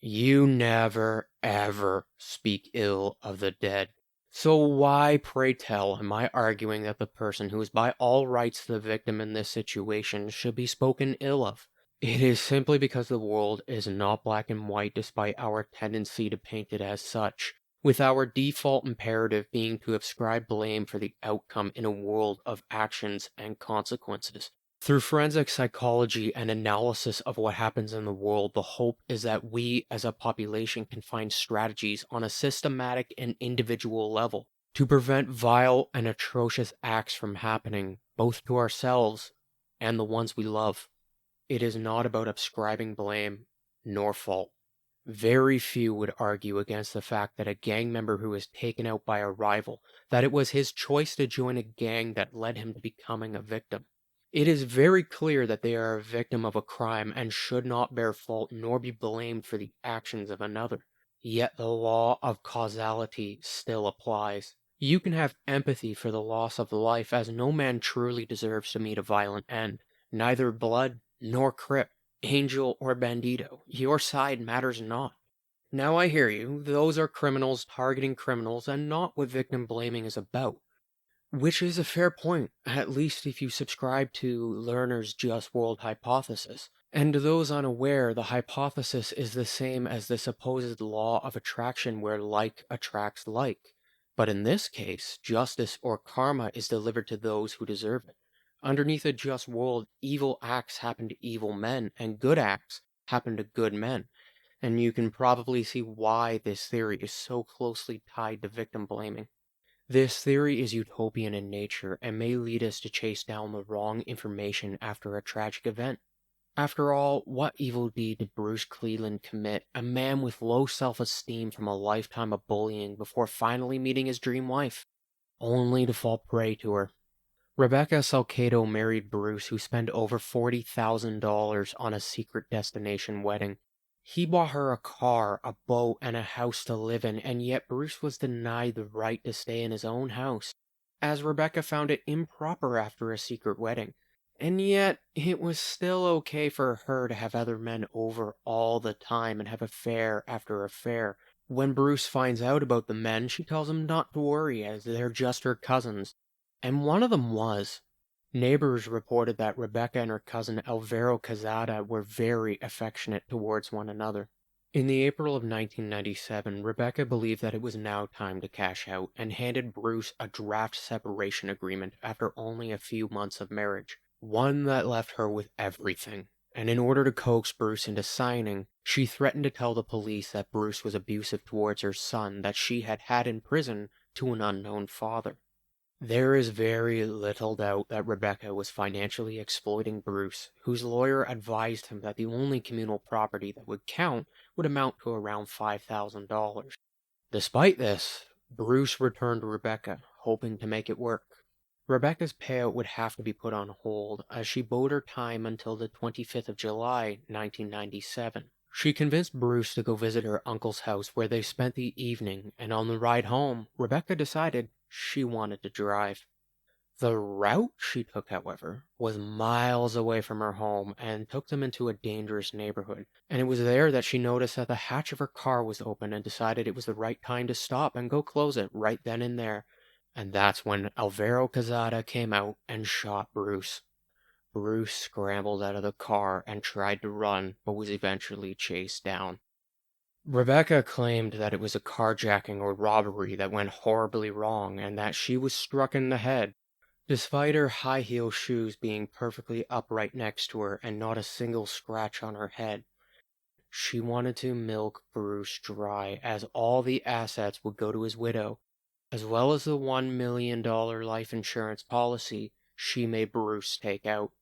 You never, ever speak ill of the dead. So why, pray tell, am I arguing that the person who is by all rights the victim in this situation should be spoken ill of? It is simply because the world is not black and white despite our tendency to paint it as such, with our default imperative being to ascribe blame for the outcome in a world of actions and consequences. Through forensic psychology and analysis of what happens in the world, the hope is that we as a population can find strategies on a systematic and individual level to prevent vile and atrocious acts from happening, both to ourselves and the ones we love. It is not about ascribing blame nor fault. Very few would argue against the fact that a gang member who is taken out by a rival, that it was his choice to join a gang that led him to becoming a victim. It is very clear that they are a victim of a crime and should not bear fault nor be blamed for the actions of another. Yet the law of causality still applies. You can have empathy for the loss of life, as no man truly deserves to meet a violent end. Neither blood nor crip, angel or bandito, your side matters not. Now I hear you, those are criminals targeting criminals and not what victim blaming is about. Which is a fair point, at least if you subscribe to Lerner's just world hypothesis. And to those unaware, the hypothesis is the same as the supposed law of attraction where like attracts like. But in this case, justice or karma is delivered to those who deserve it. Underneath a just world, evil acts happen to evil men, and good acts happen to good men. And you can probably see why this theory is so closely tied to victim blaming. This theory is utopian in nature and may lead us to chase down the wrong information after a tragic event. After all, what evil deed did Bruce Cleland commit, a man with low self-esteem from a lifetime of bullying before finally meeting his dream wife, only to fall prey to her? Rebecca Salcedo married Bruce, who spent over $40,000 on a secret destination wedding. He bought her a car, a boat, and a house to live in, and yet Bruce was denied the right to stay in his own house, as Rebecca found it improper after a secret wedding. And yet, it was still okay for her to have other men over all the time and have affair after affair. When Bruce finds out about the men, she tells him not to worry, as they're just her cousins. And one of them was. Neighbors reported that Rebecca and her cousin Alvaro Casada were very affectionate towards one another. In the April of 1997, Rebecca believed that it was now time to cash out and handed Bruce a draft separation agreement after only a few months of marriage, one that left her with everything. And in order to coax Bruce into signing, she threatened to tell the police that Bruce was abusive towards her son that she had had in prison to an unknown father. There is very little doubt that Rebecca was financially exploiting Bruce, whose lawyer advised him that the only communal property that would count would amount to around $5,000. Despite this, Bruce returned Rebecca, hoping to make it work. Rebecca's payout would have to be put on hold, as she bode her time until the 25th of July, 1997. She convinced Bruce to go visit her uncle's house, where they spent the evening, and on the ride home, Rebecca decided she wanted to drive. The route she took, however, was miles away from her home and took them into a dangerous neighborhood, and it was there that she noticed that the hatch of her car was open and decided it was the right time to stop and go close it right then and there. And that's when Alvaro Casada came out and shot Bruce. Bruce scrambled out of the car and tried to run, but was eventually chased down. Rebecca claimed that it was a carjacking or robbery that went horribly wrong and that she was struck in the head, despite her high-heel shoes being perfectly upright next to her and not a single scratch on her head. She wanted to milk Bruce dry, as all the assets would go to his widow, as well as the $1 million life insurance policy she made Bruce take out.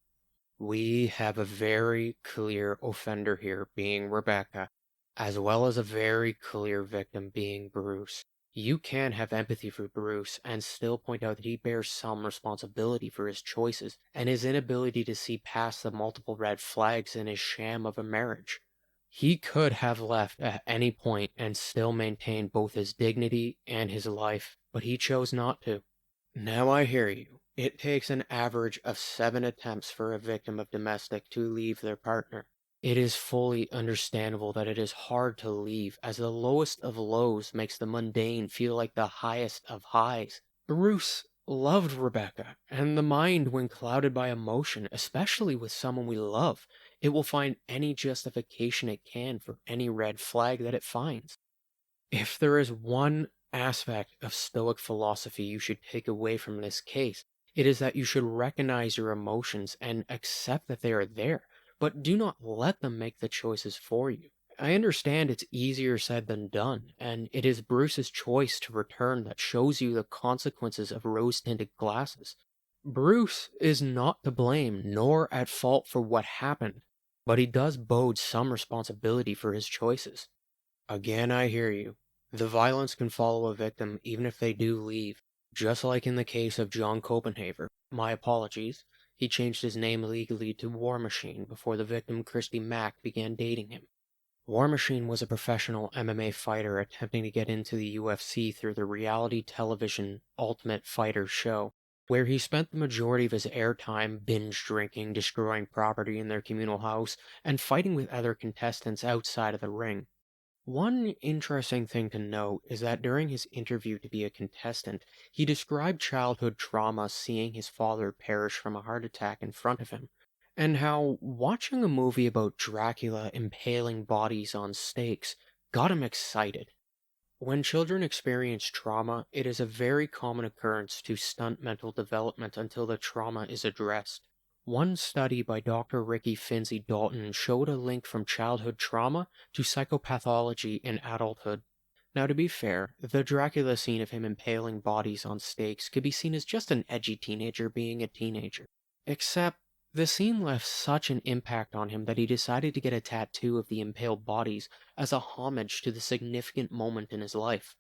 We have a very clear offender here being Rebecca, as well as a very clear victim being Bruce. You can have empathy for Bruce and still point out that he bears some responsibility for his choices and his inability to see past the multiple red flags in his sham of a marriage. He could have left at any point and still maintained both his dignity and his life, but he chose not to. Now I hear you. It takes an average of 7 attempts for a victim of domestic to leave their partner. It is fully understandable that it is hard to leave, as the lowest of lows makes the mundane feel like the highest of highs. Bruce loved Rebecca, and the mind, when clouded by emotion, especially with someone we love, it will find any justification it can for any red flag that it finds. If there is one aspect of Stoic philosophy you should take away from this case, it is that you should recognize your emotions and accept that they are there, but do not let them make the choices for you. I understand it's easier said than done, and it is Bruce's choice to return that shows you the consequences of rose-tinted glasses. Bruce is not to blame nor at fault for what happened, but he does bode some responsibility for his choices. Again, I hear you. The violence can follow a victim even if they do leave, just like in the case of John Koppenhaver. My apologies. He changed his name legally to War Machine before the victim Christy Mack began dating him. War Machine was a professional MMA fighter attempting to get into the UFC through the reality television Ultimate Fighter show, where he spent the majority of his airtime binge drinking, destroying property in their communal house, and fighting with other contestants outside of the ring. One interesting thing to note is that during his interview to be a contestant, he described childhood trauma seeing his father perish from a heart attack in front of him, and how watching a movie about Dracula impaling bodies on stakes got him excited. When children experience trauma, it is a very common occurrence to stunt mental development until the trauma is addressed. One study by Dr. Ricky Finzi Dalton showed a link from childhood trauma to psychopathology in adulthood. Now, to be fair, the Dracula scene of him impaling bodies on stakes could be seen as just an edgy teenager being a teenager. Except, the scene left such an impact on him that he decided to get a tattoo of the impaled bodies as a homage to the significant moment in his life.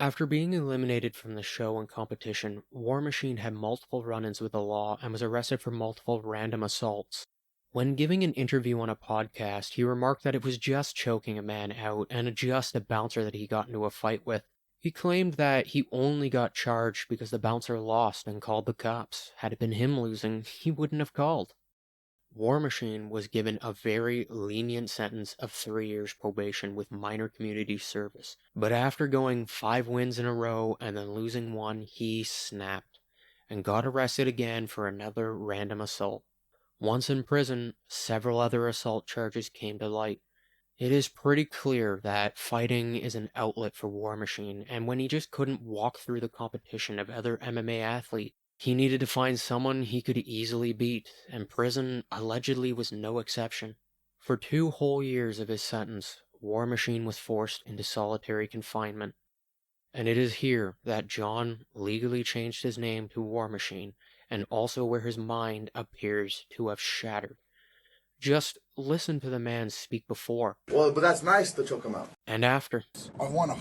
After being eliminated from the show and competition, War Machine had multiple run-ins with the law and was arrested for multiple random assaults. When giving an interview on a podcast, he remarked that it was just choking a man out and just a bouncer that he got into a fight with. He claimed that he only got charged because the bouncer lost and called the cops. Had it been him losing, he wouldn't have called. War Machine was given a very lenient sentence of 3 years probation with minor community service, but after going 5 wins in a row and then losing one, he snapped, and got arrested again for another random assault. Once in prison, several other assault charges came to light. It is pretty clear that fighting is an outlet for War Machine, and when he just couldn't walk through the competition of other MMA athletes, he needed to find someone he could easily beat, and prison allegedly was no exception. For 2 whole years of his sentence, War Machine was forced into solitary confinement, and it is here that John legally changed his name to War Machine, and also where his mind appears to have shattered. Just listen to the man speak before. Well, but that's nice to choke him out. And after. I wanna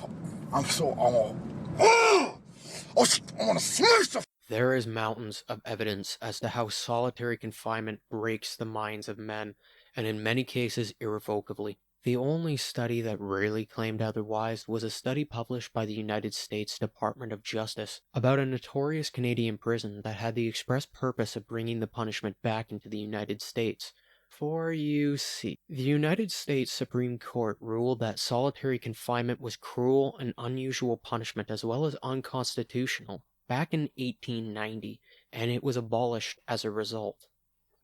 smash the. There is mountains of evidence as to how solitary confinement breaks the minds of men, and in many cases irrevocably. The only study that really claimed otherwise was a study published by the United States Department of Justice about a notorious Canadian prison that had the express purpose of bringing the punishment back into the United States. For you see, the United States Supreme Court ruled that solitary confinement was cruel and unusual punishment as well as unconstitutional back in 1890, and it was abolished as a result.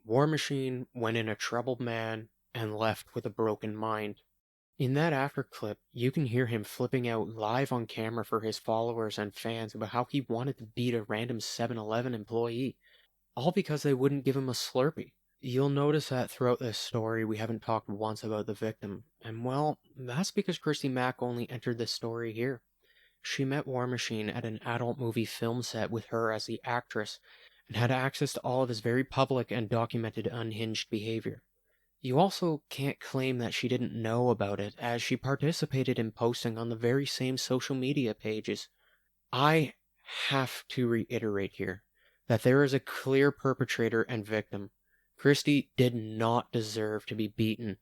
War Machine went in a troubled man and left with a broken mind. In that after clip, you can hear him flipping out live on camera for his followers and fans about how he wanted to beat a random 7-Eleven employee, all because they wouldn't give him a Slurpee. You'll notice that throughout this story we haven't talked once about the victim, and well, that's because Christy Mack only entered this story here. She met War Machine at an adult movie film set with her as the actress, and had access to all of his very public and documented unhinged behavior. You also can't claim that she didn't know about it, as she participated in posting on the very same social media pages. I have to reiterate here that there is a clear perpetrator and victim. Christy did not deserve to be beaten,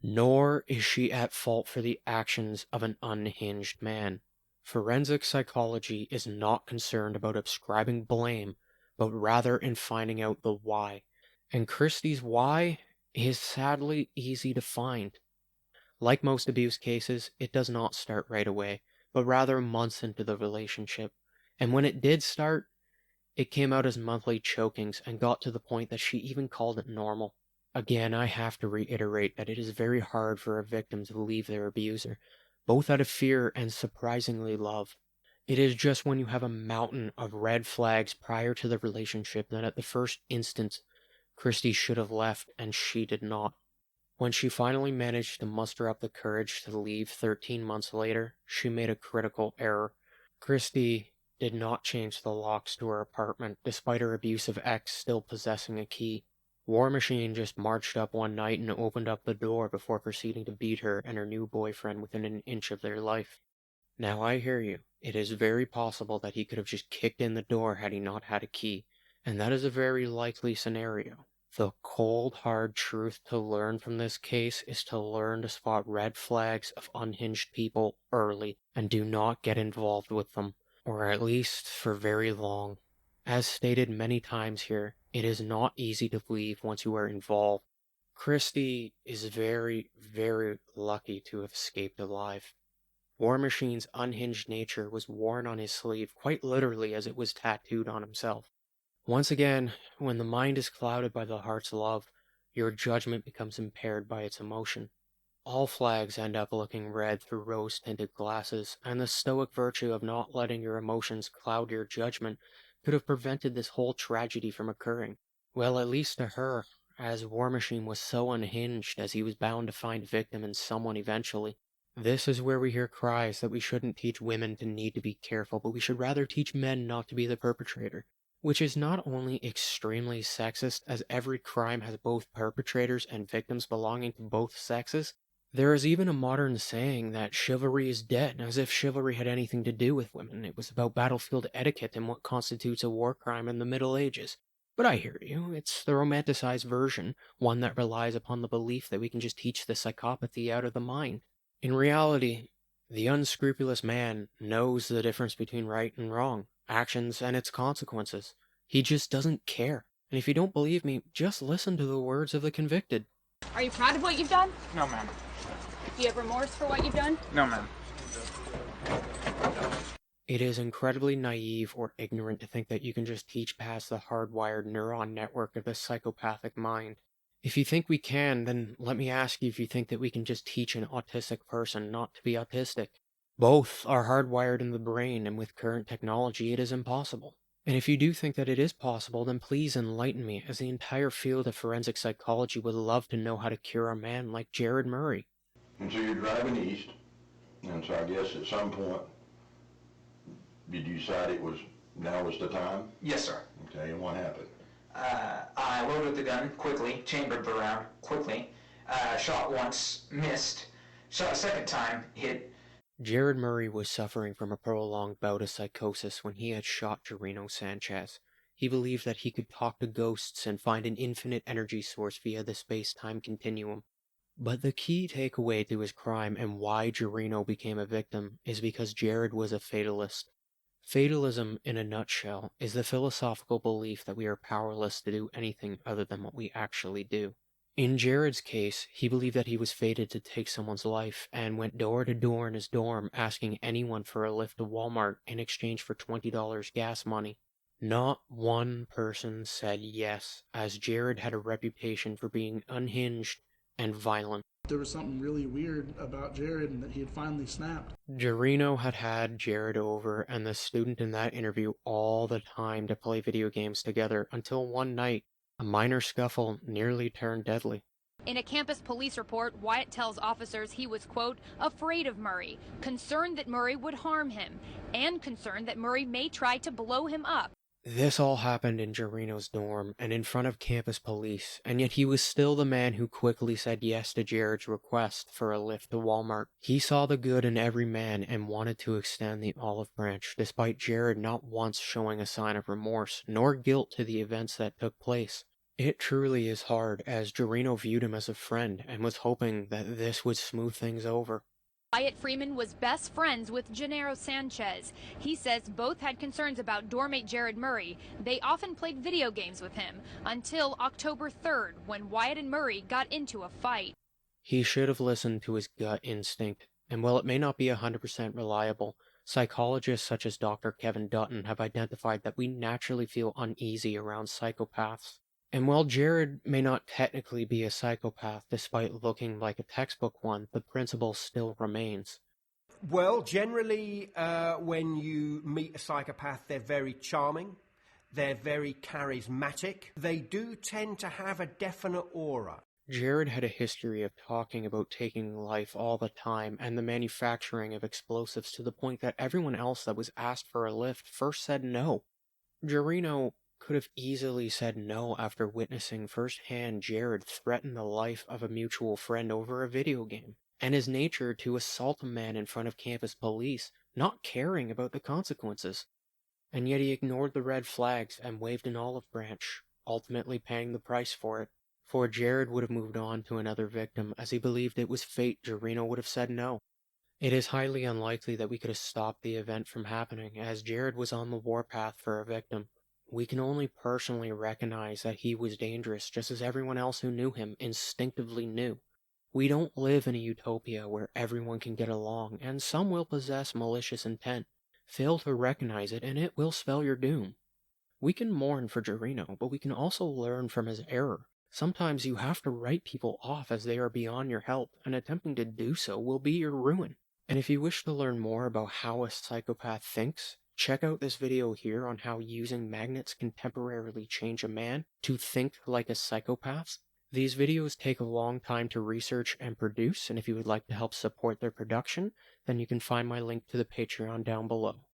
nor is she at fault for the actions of an unhinged man. Forensic psychology is not concerned about ascribing blame, but rather in finding out the why. And Christy's why is sadly easy to find. Like most abuse cases, it does not start right away, but rather months into the relationship. And when it did start, it came out as monthly chokings and got to the point that she even called it normal. Again, I have to reiterate that it is very hard for a victim to leave their abuser, both out of fear and surprisingly love. It is just when you have a mountain of red flags prior to the relationship that at the first instance, Christy should have left and she did not. When she finally managed to muster up the courage to leave 13 months later, she made a critical error. Christy did not change the locks to her apartment, despite her abusive ex still possessing a key. War Machine just marched up one night and opened up the door before proceeding to beat her and her new boyfriend within an inch of their life. Now I hear you. It is very possible that he could have just kicked in the door had he not had a key, and that is a very likely scenario. The cold, hard truth to learn from this case is to learn to spot red flags of unhinged people early and do not get involved with them, or at least for very long. As stated many times here, it is not easy to leave once you are involved. Christy is very, very lucky to have escaped alive. War Machine's unhinged nature was worn on his sleeve quite literally as it was tattooed on himself. Once again, when the mind is clouded by the heart's love, your judgment becomes impaired by its emotion. All flags end up looking red through rose-tinted glasses, and the stoic virtue of not letting your emotions cloud your judgment could have prevented this whole tragedy from occurring. Well, at least to her, as War Machine was so unhinged as he was bound to find victim in someone eventually. This is where we hear cries that we shouldn't teach women to need to be careful, but we should rather teach men not to be the perpetrator. Which is not only extremely sexist, as every crime has both perpetrators and victims belonging to both sexes. There is even a modern saying that chivalry is dead, as if chivalry had anything to do with women. It was about battlefield etiquette and what constitutes a war crime in the Middle Ages. But I hear you, it's the romanticized version, one that relies upon the belief that we can just teach the psychopathy out of the mind. In reality, the unscrupulous man knows the difference between right and wrong, actions and its consequences. He just doesn't care. And if you don't believe me, just listen to the words of the convicted. Are you proud of what you've done? No, ma'am. Do you have remorse for what you've done? No, ma'am. It is incredibly naive or ignorant to think that you can just teach past the hardwired neuron network of the psychopathic mind. If you think we can, then let me ask you if you think that we can just teach an autistic person not to be autistic. Both are hardwired in the brain, and with current technology it is impossible. And if you do think that it is possible, then please enlighten me, as the entire field of forensic psychology would love to know how to cure a man like Jerrod Murray. And so you're driving east, and so I guess at some point, did you decide now was the time? Yes, sir. Okay, and what happened? I loaded the gun quickly, chambered the round quickly, shot once, missed, shot a second time, hit. Jerrod Murray was suffering from a prolonged bout of psychosis when he had shot Jerrino Sanchez. He believed that he could talk to ghosts and find an infinite energy source via the space-time continuum. But the key takeaway to his crime and why Jerrino became a victim is because Jerrod was a fatalist. Fatalism, in a nutshell, is the philosophical belief that we are powerless to do anything other than what we actually do. In Jerrod's case, he believed that he was fated to take someone's life and went door to door in his dorm asking anyone for a lift to Walmart in exchange for $20 gas money. Not one person said yes, as Jerrod had a reputation for being unhinged and violent. There was something really weird about Jerrod and that he had finally snapped. Jerrino had Jerrod over and the student in that interview all the time to play video games together until one night, a minor scuffle nearly turned deadly. In a campus police report, Wyatt tells officers he was, quote, afraid of Murray, concerned that Murray would harm him, and concerned that Murray may try to blow him up. This all happened in Jerrino's dorm and in front of campus police, and yet he was still the man who quickly said yes to Jerrod's request for a lift to Walmart. He saw the good in every man and wanted to extend the olive branch, despite Jerrod not once showing a sign of remorse, nor guilt to the events that took place. It truly is hard, as Jerrino viewed him as a friend and was hoping that this would smooth things over. Wyatt Freeman was best friends with Gennaro Sanchez. He says both had concerns about doormate Jerrod Murray. They often played video games with him until October 3rd, when Wyatt and Murray got into a fight. He should have listened to his gut instinct, and while it may not be 100% reliable, psychologists such as Dr. Kevin Dutton have identified that we naturally feel uneasy around psychopaths. And while Jerrod may not technically be a psychopath despite looking like a textbook one, the principle still remains. Well, generally, when you meet a psychopath, they're very charming, they're very charismatic, they do tend to have a definite aura. Jerrod had a history of talking about taking life all the time and the manufacturing of explosives to the point that everyone else that was asked for a lift first said no. Jerrino could have easily said no after witnessing firsthand Jerrod threaten the life of a mutual friend over a video game, and his nature to assault a man in front of campus police, not caring about the consequences. And yet he ignored the red flags and waved an olive branch, ultimately paying the price for it. For Jerrod would have moved on to another victim, as he believed it was fate Jerrino would have said no. It is highly unlikely that we could have stopped the event from happening, as Jerrod was on the warpath for a victim. We can only personally recognize that he was dangerous, just as everyone else who knew him instinctively knew. We don't live in a utopia where everyone can get along, and some will possess malicious intent. Fail to recognize it, and it will spell your doom. We can mourn for Jerrino, but we can also learn from his error. Sometimes you have to write people off as they are beyond your help, and attempting to do so will be your ruin. And if you wish to learn more about how a psychopath thinks, check out this video here on how using magnets can temporarily change a man to think like a psychopath. These videos take a long time to research and produce, and if you would like to help support their production, then you can find my link to the Patreon down below.